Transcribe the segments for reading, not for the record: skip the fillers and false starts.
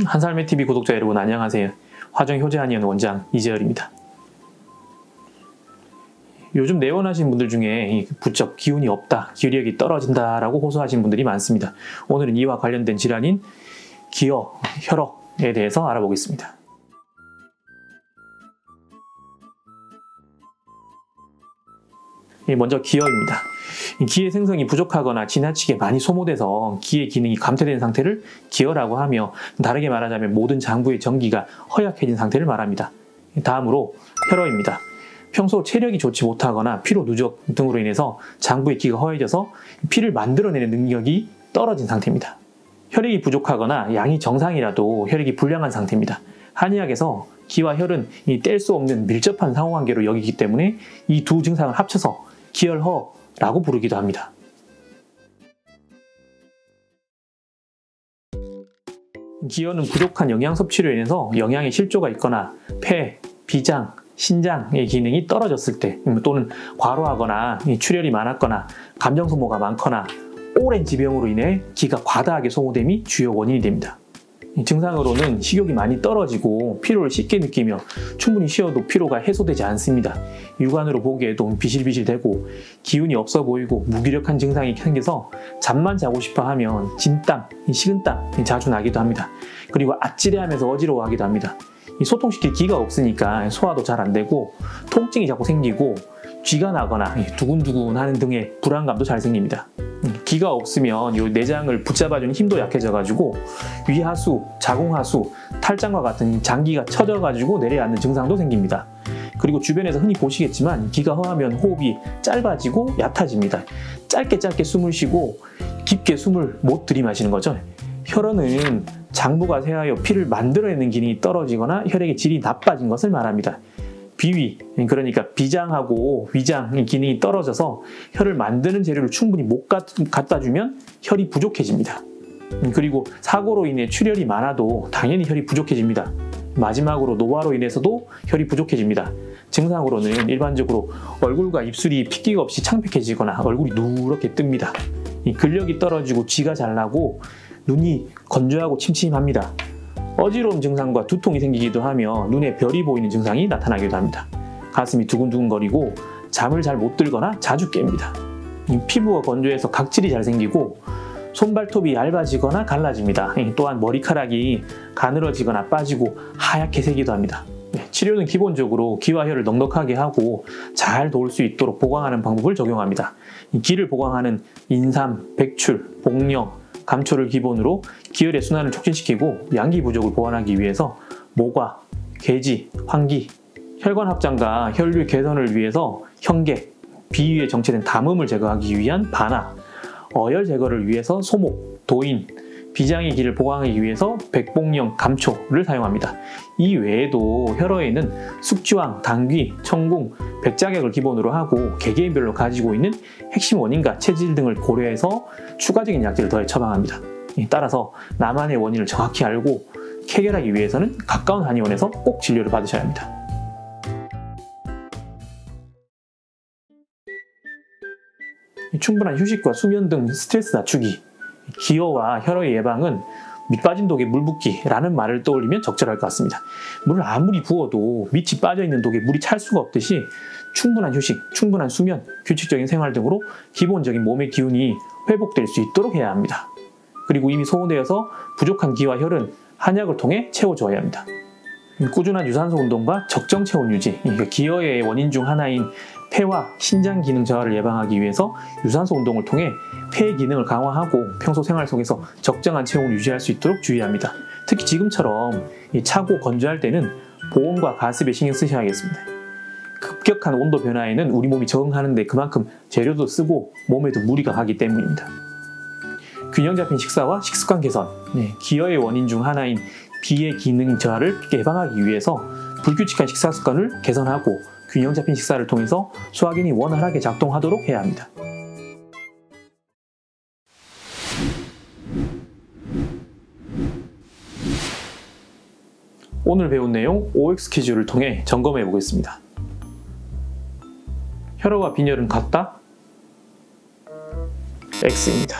한살매TV 구독자 여러분 안녕하세요. 화정효자한의원 원장 이재열입니다. 요즘 내원하신 분들 중에 부쩍 기운이 없다, 기력이 떨어진다 라고 호소하신 분들이 많습니다. 오늘은 이와 관련된 질환인 기어, 혈억에 대해서 알아보겠습니다. 먼저 기어입니다. 기의 생성이 부족하거나 지나치게 많이 소모돼서 기의 기능이 감퇴된 상태를 기어라고 하며, 다르게 말하자면 모든 장부의 전기가 허약해진 상태를 말합니다. 다음으로 혈어입니다. 평소 체력이 좋지 못하거나 피로 누적 등으로 인해서 장부의 기가 허해져서 피를 만들어내는 능력이 떨어진 상태입니다. 혈액이 부족하거나 양이 정상이라도 혈액이 불량한 상태입니다. 한의학에서 기와 혈은 뗄 수 없는 밀접한 상호관계로 여기기 때문에 이 두 증상을 합쳐서 기혈허라고 부르기도 합니다. 기어는 부족한 영양 섭취로 인해서 영양의 실조가 있거나 폐, 비장, 신장의 기능이 떨어졌을 때, 또는 과로하거나 출혈이 많았거나 감정 소모가 많거나 오랜 지병으로 인해 기가 과다하게 소모됨이 주요 원인이 됩니다. 증상으로는 식욕이 많이 떨어지고 피로를 쉽게 느끼며 충분히 쉬어도 피로가 해소되지 않습니다. 육안으로 보기에도 비실비실되고 기운이 없어 보이고 무기력한 증상이 생겨서 잠만 자고 싶어 하면 진땀, 식은땀이 자주 나기도 합니다. 그리고 아찔해하면서 어지러워하기도 합니다. 소통시킬 기가 없으니까 소화도 잘 안 되고 통증이 자꾸 생기고 쥐가 나거나 두근두근하는 등의 불안감도 잘 생깁니다. 기가 없으면 이 내장을 붙잡아주는 힘도 약해져가지고 위하수, 자궁하수, 탈장과 같은 장기가 처져가지고 내려앉는 증상도 생깁니다. 그리고 주변에서 흔히 보시겠지만 기가 허하면 호흡이 짧아지고 얕아집니다. 짧게 숨을 쉬고 깊게 숨을 못 들이마시는 거죠. 혈어는 장부가 쇠하여 피를 만들어내는 기능이 떨어지거나 혈액의 질이 나빠진 것을 말합니다. 비위, 그러니까 비장하고 위장의 기능이 떨어져서 혈을 만드는 재료를 충분히 못 갖다 주면 혈이 부족해집니다. 그리고 사고로 인해 출혈이 많아도 당연히 혈이 부족해집니다. 마지막으로 노화로 인해서도 혈이 부족해집니다. 증상으로는 일반적으로 얼굴과 입술이 핏기가 없이 창백해지거나 얼굴이 누렇게 뜹니다. 근력이 떨어지고 쥐가 잘 나고 눈이 건조하고 침침합니다. 어지러운 증상과 두통이 생기기도 하며 눈에 별이 보이는 증상이 나타나기도 합니다. 가슴이 두근두근거리고 잠을 잘 못 들거나 자주 깹니다. 피부가 건조해서 각질이 잘 생기고 손발톱이 얇아지거나 갈라집니다. 또한 머리카락이 가늘어지거나 빠지고 하얗게 새기도 합니다. 치료는 기본적으로 기와 혈을 넉넉하게 하고 잘 도울 수 있도록 보강하는 방법을 적용합니다. 기를 보강하는 인삼, 백출, 복령, 감초를 기본으로 기혈의 순환을 촉진시키고 양기 부족을 보완하기 위해서 모과, 계지, 황기, 혈관 확장과 혈류 개선을 위해서 현계, 비위에 정체된 담음을 제거하기 위한 반화, 어혈 제거를 위해서 소목, 도인, 비장의 기를 보강하기 위해서 백복령, 감초를 사용합니다. 이 외에도 혈어에는 숙지황, 당귀, 청궁, 백자객을 기본으로 하고 개개인별로 가지고 있는 핵심 원인과 체질 등을 고려해서 추가적인 약들을 더해 처방합니다. 따라서 나만의 원인을 정확히 알고 해결하기 위해서는 가까운 한의원에서 꼭 진료를 받으셔야 합니다. 충분한 휴식과 수면 등 스트레스 낮추기, 기어와 혈어의 예방은 밑 빠진 독에 물 붓기라는 말을 떠올리면 적절할 것 같습니다. 물을 아무리 부어도 밑이 빠져있는 독에 물이 찰 수가 없듯이 충분한 휴식, 충분한 수면, 규칙적인 생활 등으로 기본적인 몸의 기운이 회복될 수 있도록 해야 합니다. 그리고 이미 소모되어서 부족한 기와 혈은 한약을 통해 채워줘야 합니다. 꾸준한 유산소 운동과 적정 체온 유지, 기어의 원인 중 하나인 폐와 신장 기능 저하를 예방하기 위해서 유산소 운동을 통해 폐 기능을 강화하고 평소 생활 속에서 적정한 체온을 유지할 수 있도록 주의합니다. 특히 지금처럼 차고 건조할 때는 보온과 가습에 신경 쓰셔야겠습니다. 급격한 온도 변화에는 우리 몸이 적응하는데 그만큼 재료도 쓰고 몸에도 무리가 가기 때문입니다. 균형 잡힌 식사와 식습관 개선, 기어의 원인 중 하나인 비의 기능 저하를 예방하기 위해서 불규칙한 식사 습관을 개선하고 균형 잡힌 식사를 통해서 소화기능이 원활하게 작동하도록 해야 합니다. 오늘 배운 내용 OX 퀴즈를 통해 점검해 보겠습니다. 혈어와 빈혈은 같다? X입니다.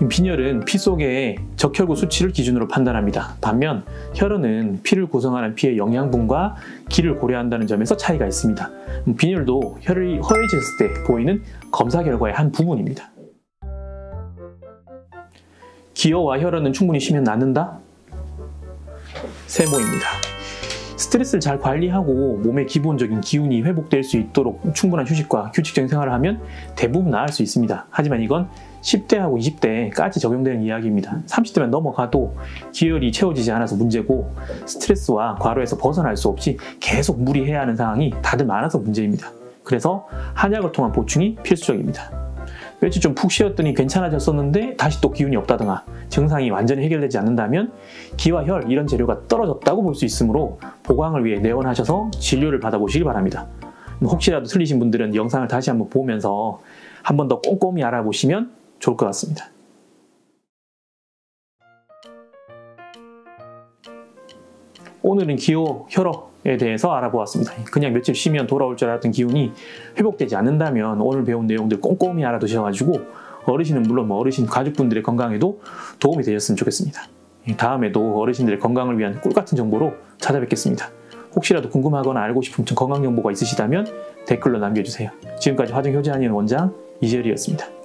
빈혈은 피 속의 적혈구 수치를 기준으로 판단합니다. 반면 혈흔은 피를 구성하는 피의 영양분과 기를 고려한다는 점에서 차이가 있습니다. 빈혈도 혈이 허해졌을 때 보이는 검사 결과의 한 부분입니다. 기혈과 혈흔은 충분히 쉬면 낫는다? 세모입니다. 스트레스를 잘 관리하고 몸의 기본적인 기운이 회복될 수 있도록 충분한 휴식과 규칙적인 생활을 하면 대부분 나을 수 있습니다. 하지만 이건 10대하고 20대까지 적용되는 이야기입니다. 30대만 넘어가도 기혈이 채워지지 않아서 문제고 스트레스와 과로에서 벗어날 수 없이 계속 무리해야 하는 상황이 다들 많아서 문제입니다. 그래서 한약을 통한 보충이 필수적입니다. 며칠 좀 푹 쉬었더니 괜찮아졌었는데 다시 또 기운이 없다거나 증상이 완전히 해결되지 않는다면 기와 혈 이런 재료가 떨어졌다고 볼 수 있으므로 보강을 위해 내원하셔서 진료를 받아보시기 바랍니다. 혹시라도 틀리신 분들은 영상을 다시 한번 보면서 한 번 더 꼼꼼히 알아보시면 좋을 것 같습니다. 오늘은 기호, 혈업에 대해서 알아보았습니다. 그냥 며칠 쉬면 돌아올 줄 알았던 기운이 회복되지 않는다면 오늘 배운 내용들 꼼꼼히 알아두셔가지고 어르신은 물론 어르신 가족분들의 건강에도 도움이 되셨으면 좋겠습니다. 다음에도 어르신들의 건강을 위한 꿀같은 정보로 찾아뵙겠습니다. 혹시라도 궁금하거나 알고 싶은 건강 정보가 있으시다면 댓글로 남겨주세요. 지금까지 화정효자한의원 원장 이재열이었습니다.